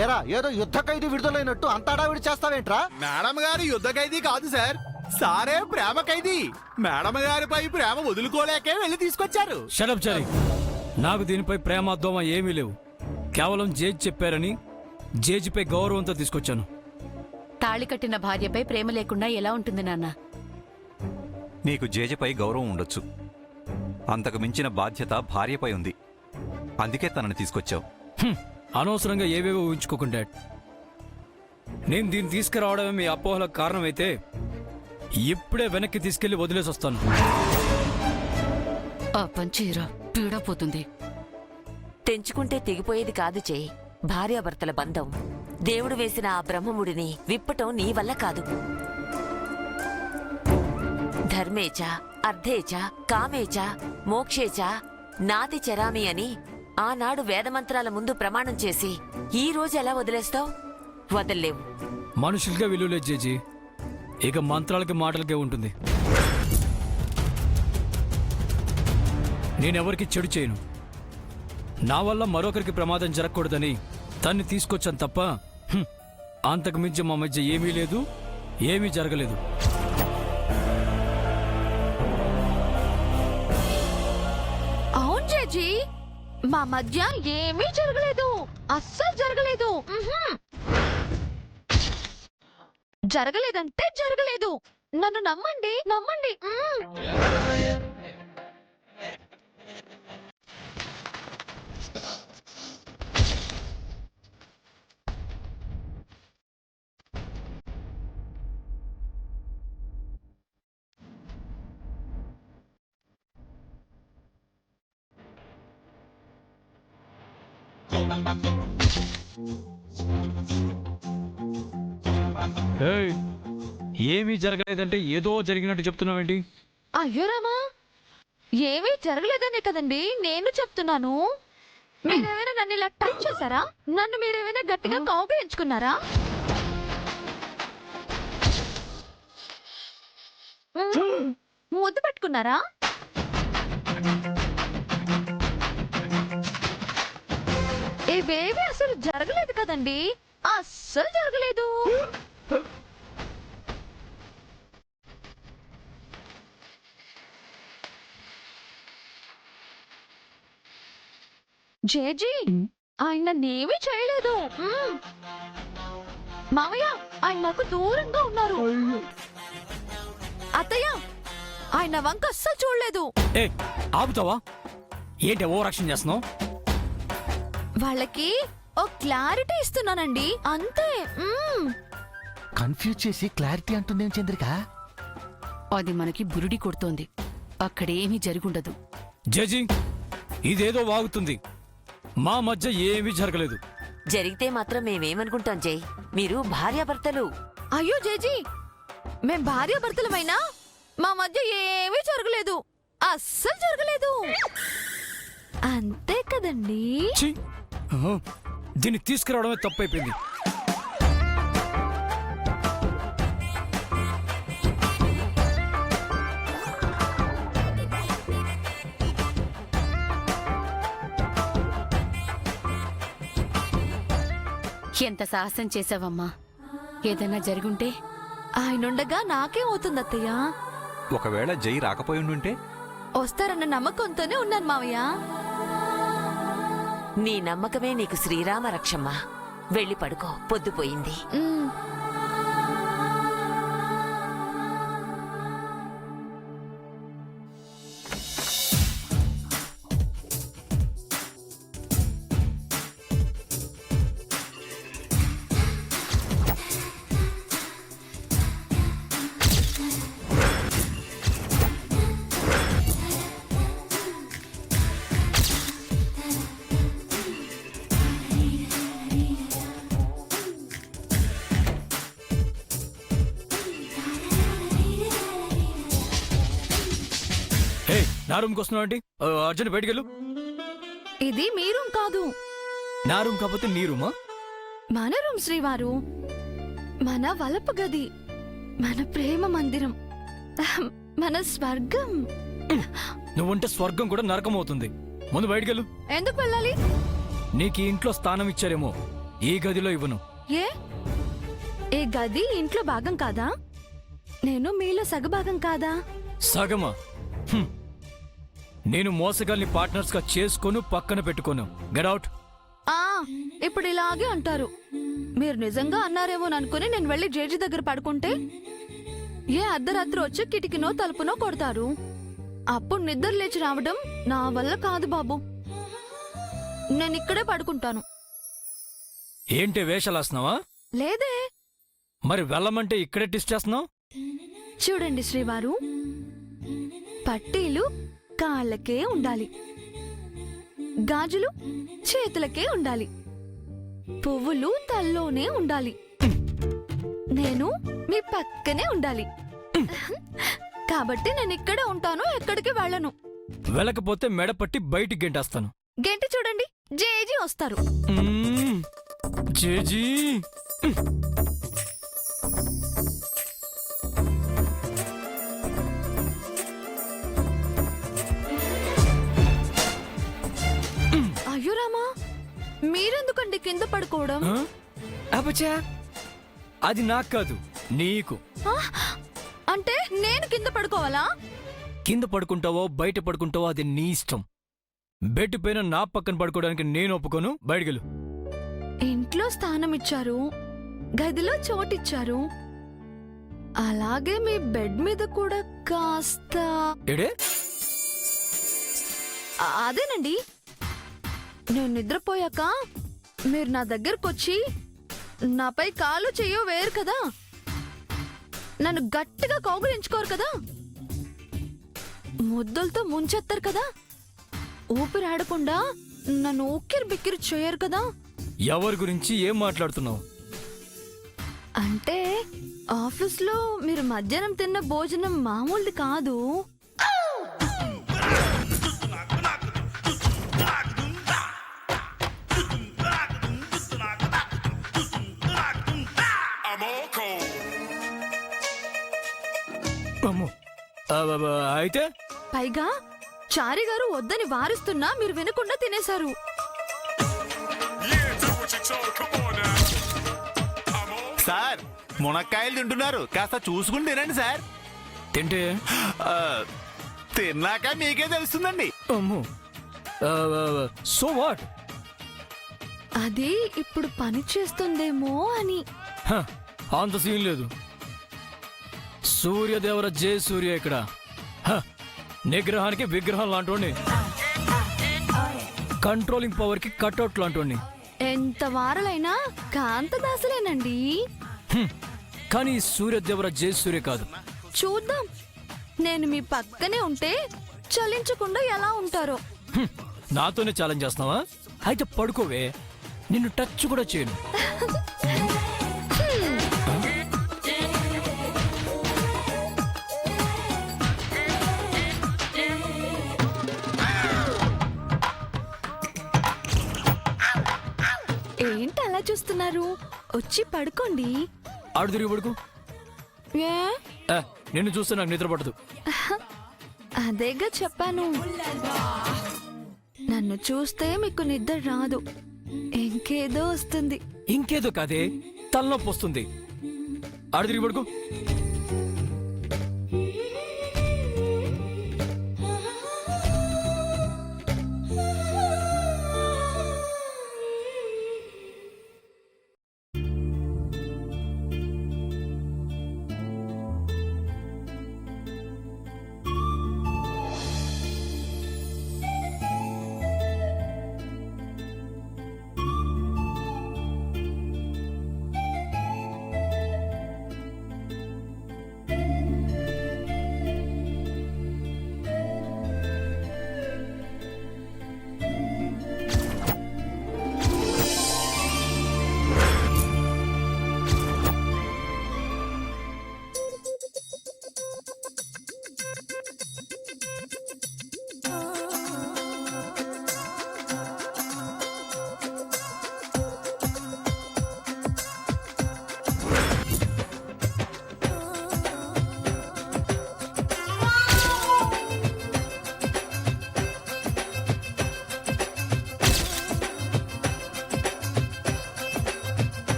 ఎరా ఏదో యుద్ధ ఖైదీ విడుదలైనట్టు అంతాడావిడి చేస్తావేంట్రా? మేడం గారు యుద్ధ ఖైదీ కాదు సార్, సారే ప్రేమ ఖైదీ. మేడం గారిపై ప్రేమ వదులుకోలేకే వెళ్ళి తీసుకొచ్చారు. షడప్ చారి, నాకు దీనిపై ప్రేమ దోమ ఏమీ లేవు. కేవలం జేజ్ చెప్పారని జేజిపై గౌరవంతో తీసుకొచ్చాను. తాళి కట్టిన భార్యపై ప్రేమ లేకుండా ఎలా ఉంటుంది నాన్న? నీకు జేజపై గౌరవం ఉండొచ్చు, అంతకు మించిన బాధ్యత భార్యపై ఉంది. అందుకే తనని తీసుకొచ్చావు. అనవసరంగా ఏవేవో ఊహించుకోకుండా నేను దీన్ని తీసుకురావడమే మీ అపోహలకు కారణమైతే ఇప్పుడే వెనక్కి తీసుకెళ్లి వదిలేసి వస్తాను. ఆ పంచీరా పీడపోతుంది. తెంచుకుంటే తెగిపోయేది కాదు చేయి. భార్యాభర్తల బంధం దేవుడు వేసిన ఆ బ్రహ్మముడిని విప్పటం నీ వల్ల కాదు. ధర్మేచ అర్థేచ కామేచ మోక్షేచ నాతి చరామి అని ఆనాడు వేదమంత్రాల ముందు ప్రమాణం చేసి ఈ రోజు ఎలా వదిలేస్తావు? వదల్లేవు. మనుషులుగా విలువలేదు జేజీ, ఇక మంత్రాలకి మాటలకే ఉంటుంది. నేనెవరికి చెడు చేయను. నా వల్ల మరొకరికి ప్రమాదం జరగకూడదని తన్ని తీసుకొచ్చాను తప్ప అంతకు మించి మా మధ్య ఏమీ లేదు, ఏమీ జరగలేదు. అవును జేజీ, మా మధ్య ఏమీ జరగలేదు, అస్సలు జరగలేదు. జరగలేదంటే జరగలేదు. నన్ను నమ్మండి, నమ్మండి. ఏమీ జరగలేదంటే ఏదో జరిగినట్టు చెప్తున్నావేంటి? అయ్యో రామా, ఏమీ జరగలేదనే కదండి నేను చెప్తున్నాను. మీరేమైనా నన్ను ఇలా టచ్ చేశారా? నన్ను మీరేమైనా గట్టిగా కౌగిలించుకున్నారా? ముద్దు పెట్టుకున్నారా? ఇవేవి అసలు జరగలేదు కదండి, అస్సలు జరగలేదు. జేజీ, ఆయన నేమీ చేయలేదు. మావయ్య, ఆయన నాకు దూరంగా ఉన్నారు. అత్తయ్య, ఆయన వంక అస్సలు చూడలేదు. ఏ ఆపుతావా? ఏంటి ఓ రక్షణ చేస్తున్నావు? వాళ్ళకి ఓ క్లారిటీ ఇస్తున్నానండి, అంతే. కన్ఫ్యూజ్ చేసి క్లారిటీ అంటుందేం చంద్రిక? అది మనకి బురుడి కొడుతోంది. అక్కడేమీ జరుగుండదు. జేజీ, ఇదేదో వాగుతుంది. మా మధ్య ఏమీ జరగలేదు. జరిగితే మాత్రం మేమేమనుకుంటాం జై? మీరు భార్యాభర్తలు. అయ్యో జేజీ, మేం భార్యాభర్తలమైనా మా మధ్య ఏమీ జరగలేదు, అస్సలు జరగలేదు. అంతే కదండి. ఛీ! దీన్ని తీసుకురావడమే తప్పైపోయింది. ఎంత సాహసం చేసావమ్మా? ఏదైనా జరుగుంటే? ఆయనుండగా నాకేమవుతుంది అత్తయ్య? ఒకవేళ జై రాకపోయిండుంటే? వస్తారన్న నమ్మకంతోనే ఉన్నాను మావయ్య. నీ నమ్మకమే నీకు శ్రీరామ రక్షమ్మా. వెళ్ళి పడుకో, పొద్దుపోయింది. నా రూమ్కి వస్తున్నావు అండి? అర్జున్ బయటికెళ్ళు. ఇది మీ రూమ్ కాదు. నా రూమ్ కాకపోతే నీ రూమా? మన రూమ్ శ్రీవారు, మన వలపు గది, మన ప్రేమ మందిరం, మన స్వర్గం. నువ్వుంటే స్వర్గం కూడా నరకం అవుతుంది. ముందు బయటికెళ్ళు. ఎందుకు వెళ్ళాలి? నీకు ఈ ఇంట్లో స్థానం ఇచ్చారేమో, ఈ గదిలో ఇవ్వను. ఏ ఏ గది ఇంట్లో భాగం కాదా? నేను మీలో సగభాగం కాదా? సగమా? హ్మ్. నేను మోసగాల్ని పార్ట్నర్స్ గా చేసుకోను, పక్కన పెట్టుకోను. Get out. ఆ ఇప్పుడు ఇలాగే అంటారు. మీరు నిజంగా అన్నారేమోననుకుని నేను వెళ్ళి జేజీ దగ్గర పడుకుంటే ఏ అర్ధరాత్రి వచ్చి కిటికీనో తలుపునో కొడతారు. అప్పుడు నిద్ర లేచి రావడం నా వల్ల కాదు బాబు. నేను ఇక్కడే పడుకుంటాను. ఏంటి వేషాలేస్తున్నావా? లేదే. మరి వెళ్ళమంటే ఇక్కడే టిస్ట్ చేస్తున్నావు? చూడండి శ్రీవారు, పట్టీలు కాళ్ళకే ఉండాలి, గాజులు చేతులకే ఉండాలి, పువ్వులు తల్లోనే ఉండాలి, నేను మీ పక్కనే ఉండాలి. కాబట్టి నేను ఇక్కడే ఉంటాను, ఎక్కడికి వెళ్ళను. వెళ్ళకపోతే మెడ పట్టి బయటికి గెంటేస్తాను. గంట చూడండి, జేజీ వస్తారు. మ్మ్. జేజీ. అయ్యో రామా, మీరెందుకండి కింద పడుకోవడం? ఆ? అబ్బచ్చా, అది నాకు కాదు, నీకు. ఆ? అంటే నేను కింద పడుకోవాలా? కింద పడుకుంటావో బయట పడుకుంటావో అది నీ ఇష్టం. బెడ్ పైన నా పక్కన పడుకోవడానికి నేను ఒప్పుకోను. బయటకెళ్ళు. ఇంట్లో స్థానం ఇచ్చారు, గదిలో చోటిచ్చారు, అలాగే మీ బెడ్ మీద కూడా కాస్త ఏడే? అదేనండి, నేను నిద్రపోయాక మీరు నా దగ్గరకొచ్చి నాపై కాలు చెయ్యో వేరు కదా, నన్ను గట్టిగా కౌగులించుకోరు కదా, ముద్దులతో ముంచెత్తారు కదా, ఊపిరాడకుండా నన్ను ఉక్కిరి బిక్కిరి చేయరు కదా. ఎవరి గురించి ఏం మాట్లాడుతున్నావు? అంటే ఆఫీస్లో మీరు మధ్యాహ్నం తిన్న భోజనం మామూలుది కాదు. అమ్మో. అయితే పైగా చారి గారు వద్దని వారిస్తున్నా మీరు వినకుండా తినేశారు. సార్ మునక్కాయలు తింటున్నారు, కాస్త చూసుకుని తినండి సార్. తింటే ఆ, తిన్నాక మీకే తెలుస్తుందండి. అమ్మో. So what? అది ఇప్పుడు పని చేస్తుందేమో అని. అంత సీన్ లేదు. సూర్యదేవర జయ సూర్య ఇక్కడ. హ, నిగ్రహానికి విగ్రహం లాంటి, కంట్రోలింగ్ పవర్ కి కట్అవుట్ లాంటి. ఎంత వారలైనా కాంతదాసులేనండి. కానీ ఈ సూర్యదేవర జయ సూర్య కాదు. చూద్దాం, నేను మీ పక్కనే ఉంటే చలించకుండా ఎలా ఉంటారో. హ్మ్, నాతోనే ఛాలెంజ్ చేస్తున్నావా? అయితే పడుకోవే, నిన్ను టచ్ కూడా చేయను. ఏంటి అలా చూస్తున్నారు? వచ్చి పడుకోండి. ఆడు తిరిగి పడుకో. ఏ? నిన్ను చూస్తే నాకు నిద్ర పడదు. అదేగా చెప్పాను, నన్ను చూస్తే మీకు నిద్ర రాదు, ఇంకేదో వస్తుంది. ఇంకేదో కాదే, తలనొప్పి వస్తుంది. ఆడు తిరిగి పడుకో.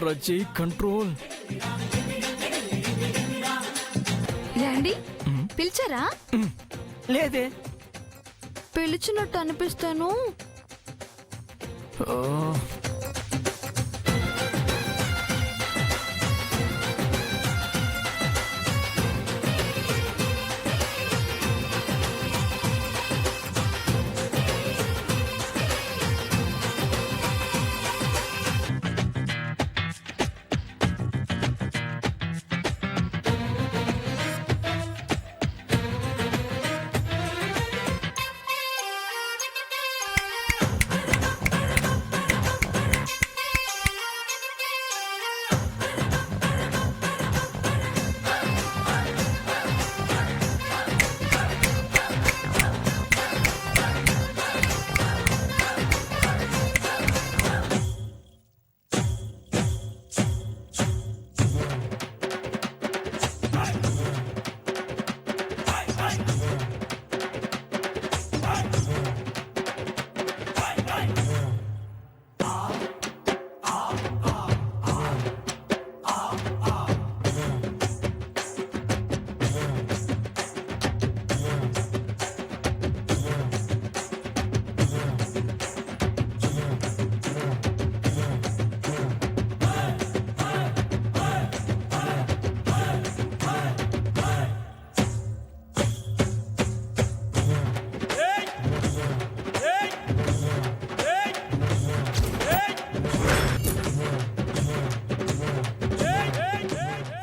రా చెయ్యి కంట్రోల్. రండి పిలిచారా? లేదే. పిలిచినట్టు అనిపిస్తాను. ఆ,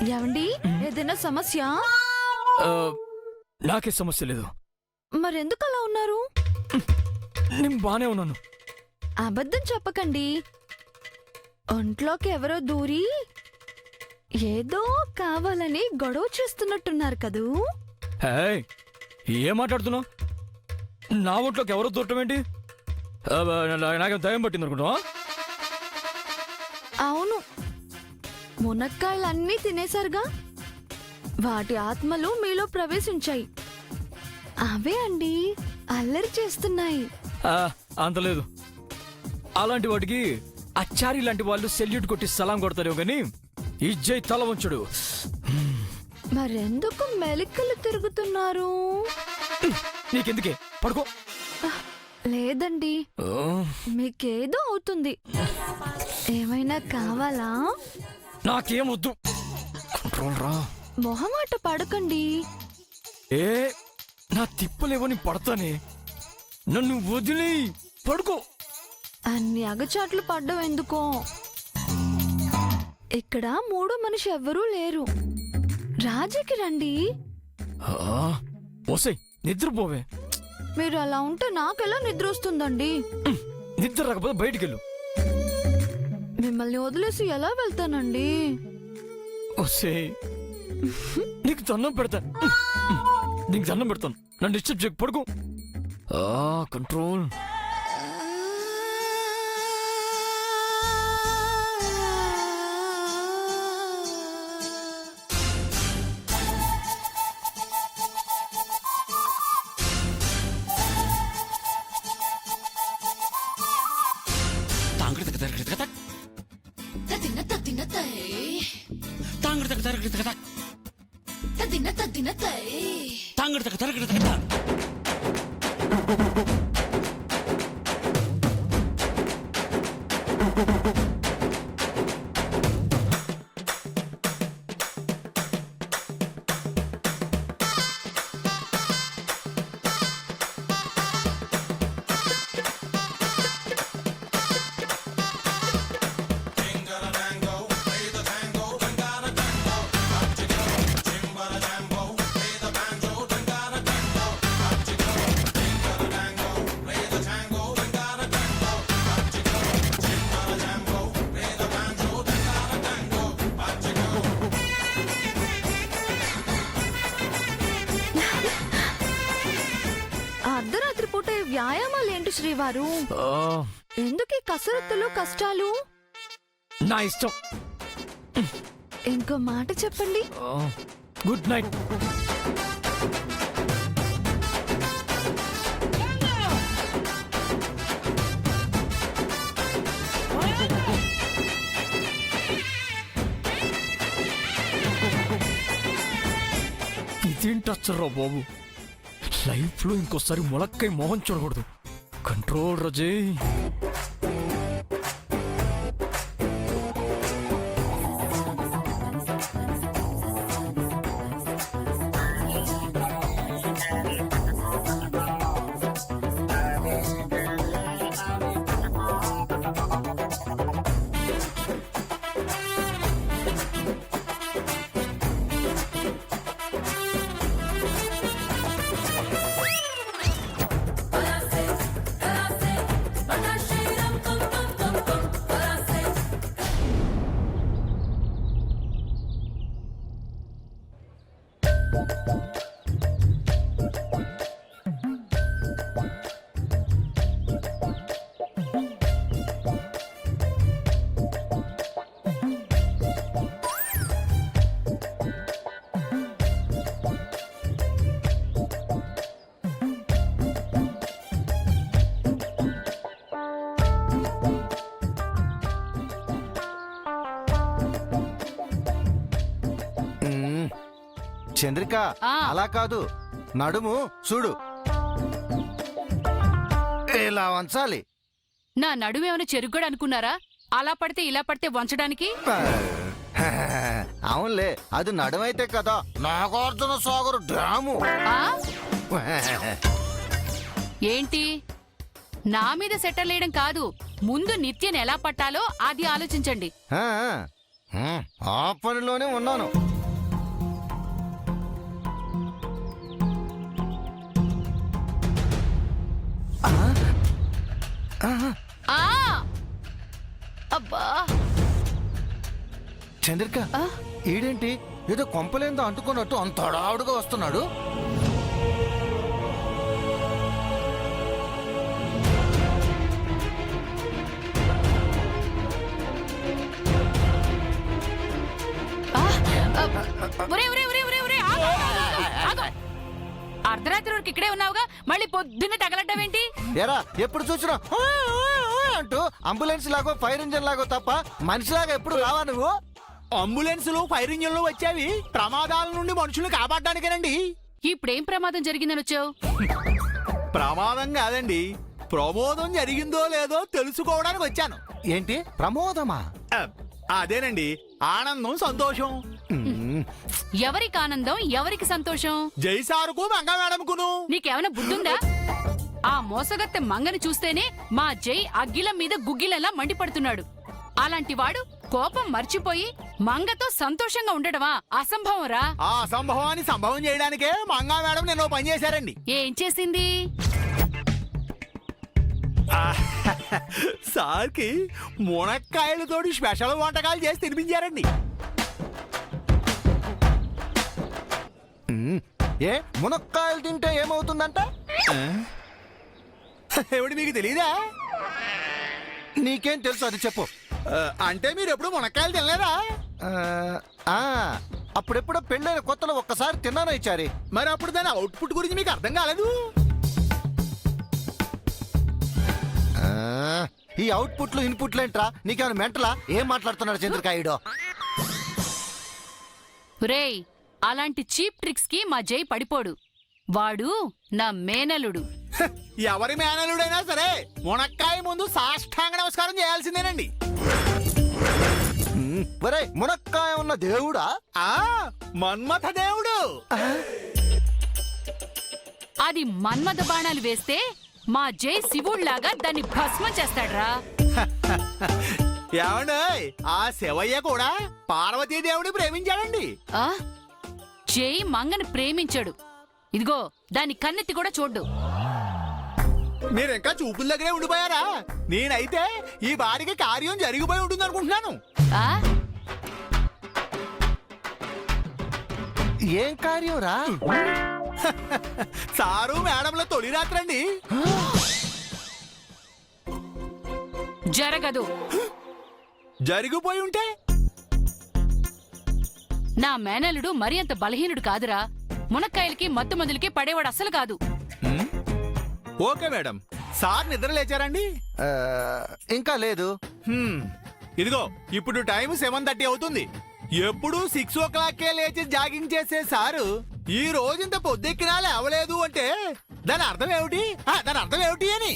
ఏమండి ఏదైనా సమస్య? ఆ, నాకే సమస్య లేదు. మరెందుకు అలా ఉన్నారు? నేను బానే ఉన్నాను. అబద్ధం చెప్పకండి. ఒంట్లోకి ఎవరో దూరి ఏదో కావాలని గొడవ చేస్తున్నట్టున్నారు కదూ. ఏయ్, ఏం మాట్లాడుతున్నావు? నా ఒంట్లోకి ఎవరో దూరటం ఏంటి? నాకేం దయం పట్టింది అనుకుంటున్నావా? అవును, మునక్కాయలన్నీ తినేశారుగా, వాటి ఆత్మలు మీలో ప్రవేశించాయి. అవే అండి అల్లరి చేస్తున్నాయి. ఆ, అంత లేదు. అలాంటి వాటికి అచ్చారి లాంటి వాళ్ళు సెల్యూట్ కొట్టి సలాం కొడతారు గాని ఇజ్జై తల వంచుడు. మరెందుకు మెలికలు తిరుగుతున్నారు? నీకెందుకే, పడుకో. లేదండి, ఆ, మీకేదో అవుతుంది. ఏమైనా కావాలా? నాకేం వద్దు. కంట్రోల్ రా. మొహమాట పడకండి. ఏ, నా తిప్పలేవని పడతానే. నన్ను వదిలి పడుకో. అన్ని అగచాట్లు పడ్డం ఎందుకో. ఇక్కడ మూడో మనిషి ఎవ్వరూ లేరు. రాజీకి రండి. ఓసై, నిద్రపోవే. మీరు అలా ఉంటే నాకెలా నిద్ర వస్తుందండి? నిద్ర రాకపోతే బయటికెళ్ళు. మిమ్మల్ని వదిలేసి ఎలా వెళ్తానండి? ఓసే, నీకు దండం పెడతాను. నీకు దండం పెడతాను. నన్ను డిస్టర్బ్ చేయకు, పడుకో. కంట్రోల్. అర్ధరాత్రి పూట ఈ వ్యాయామాలేంటి శ్రీవారు? ఎందుకు ఈ కసరత్తులు కష్టాలు? నా ఇష్టం. ఇంకో మాట చెప్పండి. Good night. టార్చర్ రా బాబు. లైఫ్ లో ఇంకోసారి ములక్కై మోహన్ చూడకూడదు. కంట్రోల్ రజే. చంద్రిక ఆ. అలా కాదు, నడుము చూడు, ఇలా వంచాలి. నా నడుమేమైనా చెరుగ్గడు అనుకున్నారా? అలా పడితే ఇలా పడితే వంచడానికి. అవునులే, అది నడుమైతే కదా నాగార్జున సాగర్ డ్యాము. ఆ? ఏంటి నా మీద సెటర్ లేయడం కాదు, ముందు నిత్యను ఎలా పట్టాలో అది ఆలోచించండి. ఆ పనిలోనే ఉన్నాను. ఆ అబ్బా, చంద్రిక ఈడేంటి ఏదో కొంపలేందో అంటుకున్నట్టు అంత హడావుడుగా వస్తున్నాడు. ఒరే ఒరే ఒరే ఒరే ఒరే, ఆగు, ఆగు, ఆగు. అర్ధరాత్రి వరకు ఇక్కడే ఉన్నావుగా, మళ్ళీ పొద్దున్న తగలడ్డావేంటి? ఎరా ఎప్పుడు చూసినా "ఆ, ఆ, ఆ" అంటూ అంబులెన్స్ లాగో ఫైర్ ఇంజన్ లాగో తప్ప మనిషిలాగా ఎప్పుడు రావా నువ్వు? అంబులెన్సులు ఫైర్ ఇంజన్లు వచ్చేవి ప్రమాదాల నుండి మనుషుల్ని కాపాడడానికేనండి. ఇప్పుడేం ప్రమాదం జరిగిందని వచ్చావు? ప్రమాదం కాదండి, ప్రమోదం జరిగిందో లేదో తెలుసుకోవడానికి వచ్చాను. ఏంటి ప్రమోదమా? అదేనండి, ఆనందం సంతోషం. ఎవరికి ఆనందం, ఎవరికి సంతోషం? జైసారుకు మంగ మేడంకును. నీకేమైనా బుద్ధుందా? ఆ మోసగత్తె మంగని చూస్తేనే మా జై అగ్గిలం మీద గుగ్గిలంలా మండిపడుతున్నాడు. అలాంటి వాడు కోపం మర్చిపోయి మంగతో సంతోషంగా ఉండడమా అసంభవం రా. ఆ అసంభవాన్ని సంభవం చేయడానికే మంగా మేడం నేను పని చేశారండి. ఏం చేసింది? సార్కి మునక్కాయలతోటి స్పెషల్ వంటకాలు చేసి తినిపించారండి. ఏ మునక్కాయలు తింటే ఏమవుతుందంట? ఏమిటి మీకు తెలీదా? నీకేం తెలుసు అది చెప్పు. అంటే మీరు ఎప్పుడు మునక్కాయలు తినలేదా? అప్పుడెప్పుడో పెళ్ళైన కొత్తలో ఒక్కసారి తిన్నాను ఇచ్చారి. మరి అప్పుడు దాని అవుట్పుట్ గురించి మీకు అర్థం కాలేదు? ఈ అవుట్పుట్లు ఇన్పుట్లు ఏంట్రా? నీకేమైనా మెంటలా? ఏం మాట్లాడుతున్నాడు చంద్రకాయుడు? రేయ్, అలాంటి చీప్ ట్రిక్స్ కి మా జై పడిపోడు. వాడు నా మేనలుడు. ఎవరి మేనలుడైనా సరే మునక్కాయ ముందు సాష్టాంగ నమస్కారం చేయాల్సిందేనండి. ఒరే మునక్కాయ ఉన్న దేవుడా? ఆ మన్మథ దేవుడు. అది మన్మథ బాణాలు వేస్తే మా జై శివుళ్లాగా దాన్ని భస్మం చేస్తాడ్రా. ఏమండోయ్, ఆ శివయ్య కూడా పార్వతీదేవుడి ప్రేమించాడండి. ఆ జై మంగని ప్రేమించాడు. ఇదిగో దాని కన్నెత్తి కూడా చూడ్డు. మీరు ఇంకా చూపుల దగ్గరే ఉండిపోయారా? నేనైతే ఈ బారికి కార్యం జరిగిపోయి ఉంటుంది అనుకుంటున్నాను. ఆ ఏం కార్యం రా? సారు మేడంల తొలి రాత్రండి. జరగదు. జరిగిపోయి ఉంటే నా మేనలుడు మరి అంత బలహీనుడు కాదురా. మునక్కాయలకి మత్తు మందులకి పడేవాడు అస్సలు కాదు. Okay madam. సార్ నిద్ర లేచారండి? ఇంకా లేదు. ఇదిగో ఇప్పుడు టైం 7:30 అవుతుంది. ఎప్పుడు 6 o'clock లేచి జాగింగ్ చేసే సారు ఈ రోజు ఇంత పొద్దెక్కినా లేవలేదు అంటే దాని అర్థం ఏమిటి అని